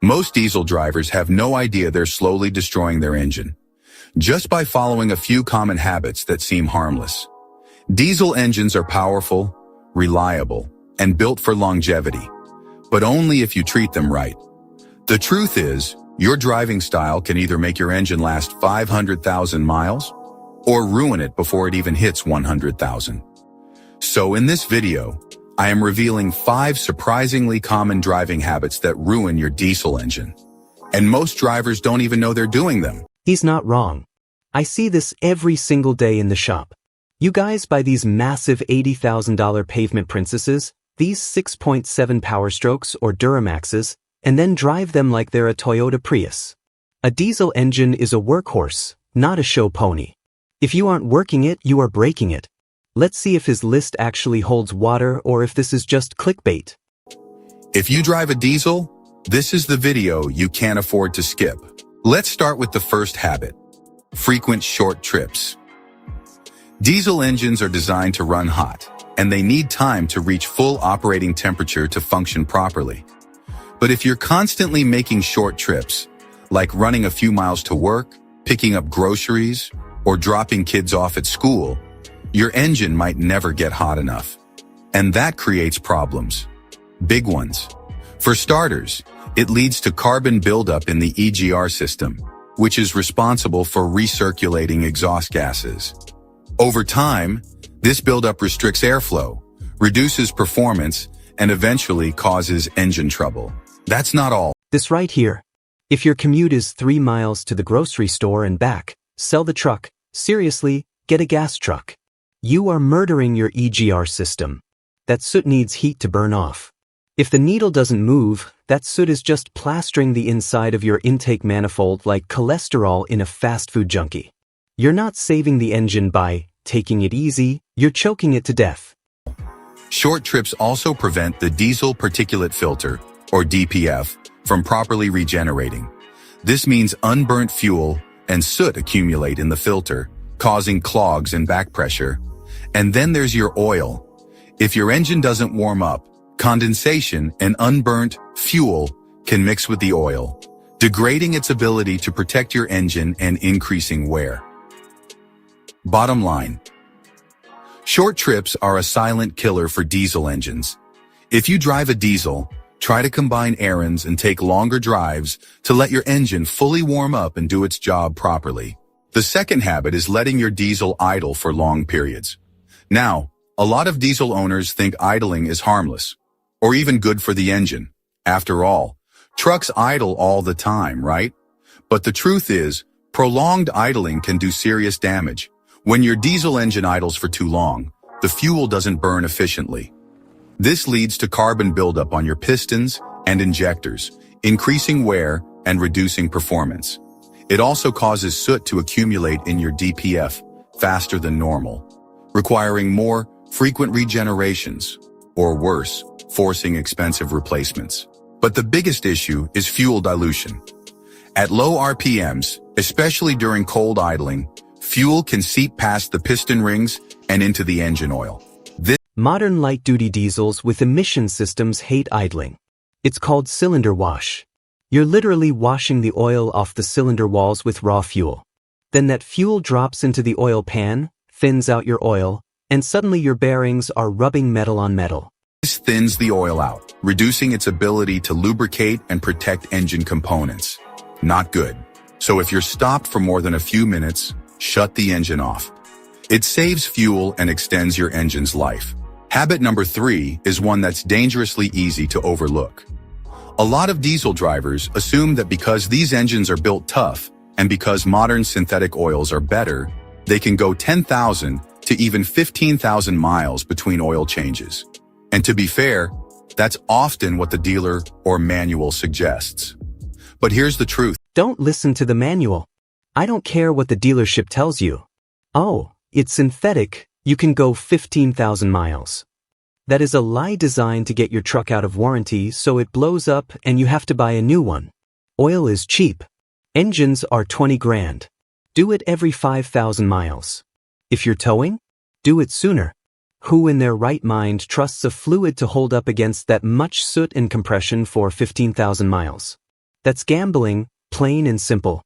Most diesel drivers have no idea they're slowly destroying their engine, just by following a few common habits that seem harmless. Diesel engines are powerful, reliable, and built for longevity, but only if you treat them right. The truth is, your driving style can either make your engine last 500,000 miles or ruin it before it even hits 100,000. So in this video, I am revealing 5 surprisingly common driving habits that ruin your diesel engine. And most drivers don't even know they're doing them. He's not wrong. I see this every single day in the shop. You guys buy these massive $80,000 pavement princesses, these 6.7 Power Strokes or Duramaxes, and then drive them like they're a Toyota Prius. A diesel engine is a workhorse, not a show pony. If you aren't working it, you are breaking it. Let's see if his list actually holds water or if this is just clickbait. If you drive a diesel, this is the video you can't afford to skip. Let's start with the first habit: frequent short trips. Diesel engines are designed to run hot, and they need time to reach full operating temperature to function properly. But if you're constantly making short trips, like running a few miles to work, picking up groceries, or dropping kids off at school, your engine might never get hot enough. And that creates problems. Big ones. For starters, it leads to carbon buildup in the EGR system, which is responsible for recirculating exhaust gases. Over time, this buildup restricts airflow, reduces performance, and eventually causes engine trouble. That's not all. This right here. If your commute is 3 miles to the grocery store and back, sell the truck. Seriously, get a gas truck. You are murdering your EGR system. That soot needs heat to burn off. If the needle doesn't move, that soot is just plastering the inside of your intake manifold like cholesterol in a fast food junkie. You're not saving the engine by taking it easy, you're choking it to death. Short trips also prevent the diesel particulate filter, or DPF, from properly regenerating. This means unburnt fuel and soot accumulate in the filter, causing clogs and back pressure. And then there's your oil. If your engine doesn't warm up, condensation and unburnt fuel can mix with the oil, degrading its ability to protect your engine and increasing wear. Bottom line: short trips are a silent killer for diesel engines. If you drive a diesel, try to combine errands and take longer drives to let your engine fully warm up and do its job properly. The second habit is letting your diesel idle for long periods. Now, a lot of diesel owners think idling is harmless, or even good for the engine. After all, trucks idle all the time, right? But the truth is, prolonged idling can do serious damage. When your diesel engine idles for too long, the fuel doesn't burn efficiently. This leads to carbon buildup on your pistons and injectors, increasing wear and reducing performance. It also causes soot to accumulate in your DPF faster than normal, requiring more frequent regenerations, or worse, forcing expensive replacements. But the biggest issue is fuel dilution. At low RPMs, especially during cold idling, fuel can seep past the piston rings and into the engine oil. Modern light-duty diesels with emission systems hate idling. It's called cylinder wash. You're literally washing the oil off the cylinder walls with raw fuel. Then that fuel drops into the oil pan, thins out your oil, and suddenly your bearings are rubbing metal on metal. This thins the oil out, reducing its ability to lubricate and protect engine components. Not good. So if you're stopped for more than a few minutes, shut the engine off. It saves fuel and extends your engine's life. Habit number 3 is one that's dangerously easy to overlook. A lot of diesel drivers assume that because these engines are built tough and because modern synthetic oils are better, they can go 10,000 to even 15,000 miles between oil changes. And to be fair, that's often what the dealer or manual suggests. But here's the truth. Don't listen to the manual. I don't care what the dealership tells you. Oh, it's synthetic. You can go 15,000 miles. That is a lie designed to get your truck out of warranty so it blows up and you have to buy a new one. Oil is cheap. Engines are 20 grand. Do it every 5,000 miles. If you're towing, do it sooner. Who in their right mind trusts a fluid to hold up against that much soot and compression for 15,000 miles? That's gambling, plain and simple.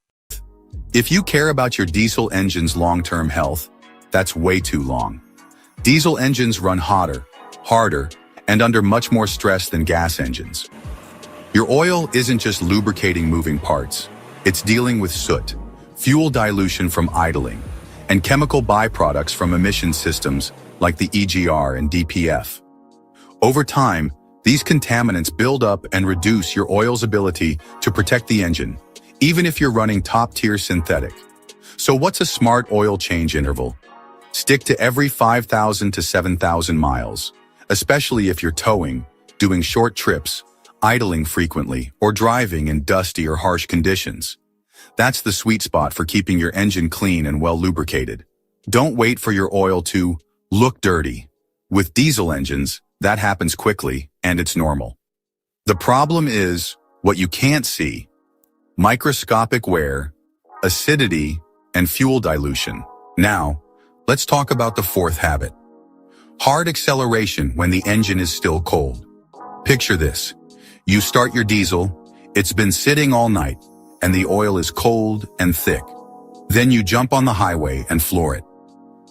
If you care about your diesel engine's long-term health, that's way too long. Diesel engines run hotter, harder, and under much more stress than gas engines. Your oil isn't just lubricating moving parts. It's dealing with soot, fuel dilution from idling, and chemical byproducts from emission systems like the EGR and DPF. Over time, these contaminants build up and reduce your oil's ability to protect the engine, even if you're running top-tier synthetic. So what's a smart oil change interval? Stick to every 5,000 to 7,000 miles, especially if you're towing, doing short trips, idling frequently, or driving in dusty or harsh conditions. That's the sweet spot for keeping your engine clean and well lubricated. Don't wait for your oil to look dirty. With diesel engines, that happens quickly, and it's normal. The problem is what you can't see: microscopic wear, acidity, and fuel dilution. Now, let's talk about the fourth habit: hard acceleration when the engine is still cold. Picture this. You start your diesel, it's been sitting all night, and the oil is cold and thick. Then you jump on the highway and floor it.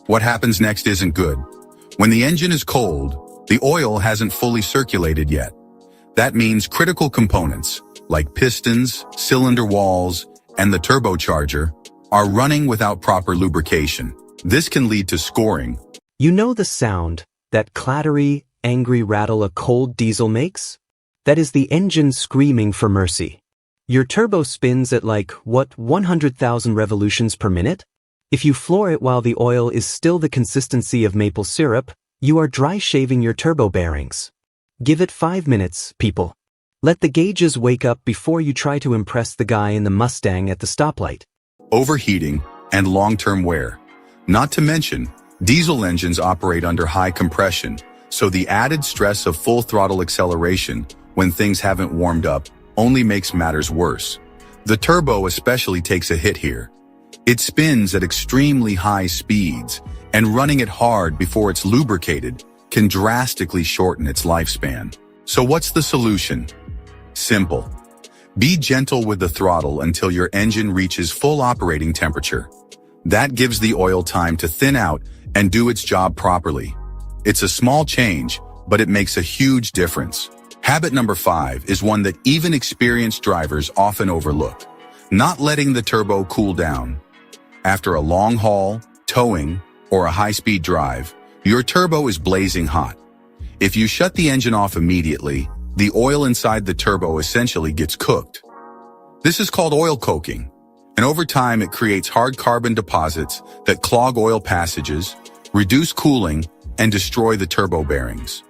What happens next isn't good. When the engine is cold, the oil hasn't fully circulated yet. That means critical components, like pistons, cylinder walls, and the turbocharger, are running without proper lubrication. This can lead to scoring. You know the sound, that clattery, angry rattle a cold diesel makes? That is the engine screaming for mercy. Your turbo spins at 100,000 revolutions per minute? If you floor it while the oil is still the consistency of maple syrup, you are dry shaving your turbo bearings. Give it 5 minutes, people. Let the gauges wake up before you try to impress the guy in the Mustang at the stoplight. Overheating and long-term wear. Not to mention, diesel engines operate under high compression, so the added stress of full throttle acceleration when things haven't warmed up only makes matters worse. The turbo especially takes a hit here. It spins at extremely high speeds, and running it hard before it's lubricated can drastically shorten its lifespan. So what's the solution? Simple. Be gentle with the throttle until your engine reaches full operating temperature. That gives the oil time to thin out and do its job properly. It's a small change, but it makes a huge difference. Habit number 5 is one that even experienced drivers often overlook: not letting the turbo cool down. After a long haul, towing, or a high-speed drive, your turbo is blazing hot. If you shut the engine off immediately, the oil inside the turbo essentially gets cooked. This is called oil coking, and over time it creates hard carbon deposits that clog oil passages, reduce cooling, and destroy the turbo bearings.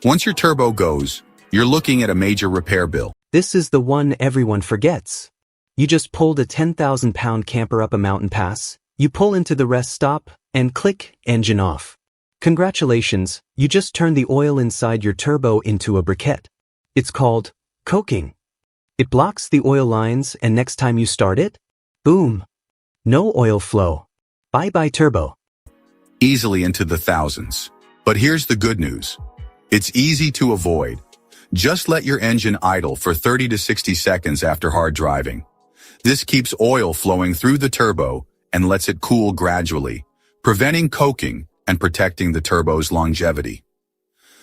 Once your turbo goes, you're looking at a major repair bill. This is the one everyone forgets. You just pulled a 10,000-pound camper up a mountain pass, you pull into the rest stop, and click, engine off. Congratulations, you just turned the oil inside your turbo into a briquette. It's called coking. It blocks the oil lines, and next time you start it, boom, no oil flow. Bye-bye turbo. Easily into the thousands. But here's the good news. It's easy to avoid. Just let your engine idle for 30 to 60 seconds after hard driving. This keeps oil flowing through the turbo and lets it cool gradually, preventing coking and protecting the turbo's longevity.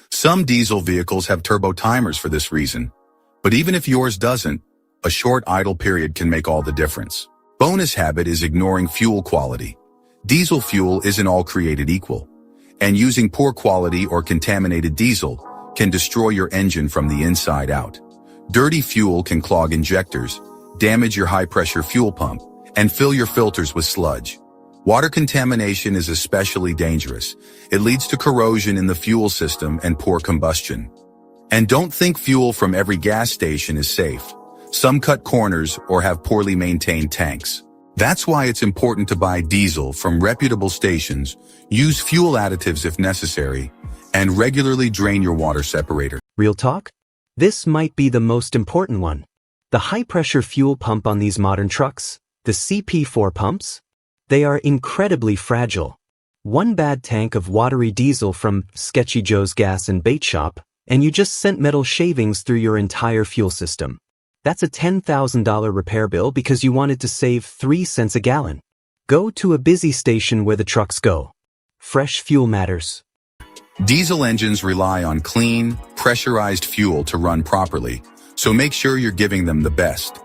Some diesel vehicles have turbo timers for this reason, but even if yours doesn't, a short idle period can make all the difference. Bonus habit is ignoring fuel quality. Diesel fuel isn't all created equal, and using poor quality or contaminated diesel can destroy your engine from the inside out. Dirty fuel can clog injectors, damage your high-pressure fuel pump, and fill your filters with sludge. Water contamination is especially dangerous. It leads to corrosion in the fuel system and poor combustion. And don't think fuel from every gas station is safe. Some cut corners or have poorly maintained tanks. That's why it's important to buy diesel from reputable stations, use fuel additives if necessary, and regularly drain your water separator. Real talk? This might be the most important one. The high-pressure fuel pump on these modern trucks, the CP4 pumps, they are incredibly fragile. One bad tank of watery diesel from Sketchy Joe's gas and bait shop, and you just sent metal shavings through your entire fuel system. That's a $10,000 repair bill because you wanted to save 3 cents a gallon. Go to a busy station where the trucks go. Fresh fuel matters. Diesel engines rely on clean, pressurized fuel to run properly, so make sure you're giving them the best.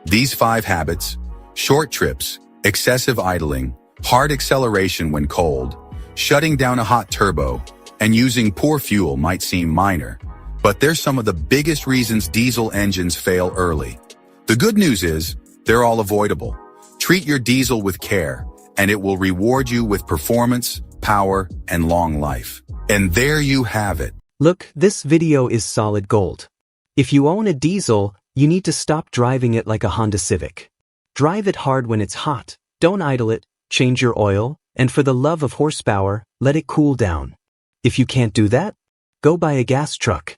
These 5 habits, short trips, excessive idling, hard acceleration when cold, shutting down a hot turbo, and using poor fuel might seem minor, but they're some of the biggest reasons diesel engines fail early. The good news is, they're all avoidable. Treat your diesel with care, and it will reward you with performance, power, and long life. And there you have it. Look, this video is solid gold. If you own a diesel, you need to stop driving it like a Honda Civic. Drive it hard when it's hot, don't idle it, change your oil, and for the love of horsepower, let it cool down. If you can't do that, go buy a gas truck.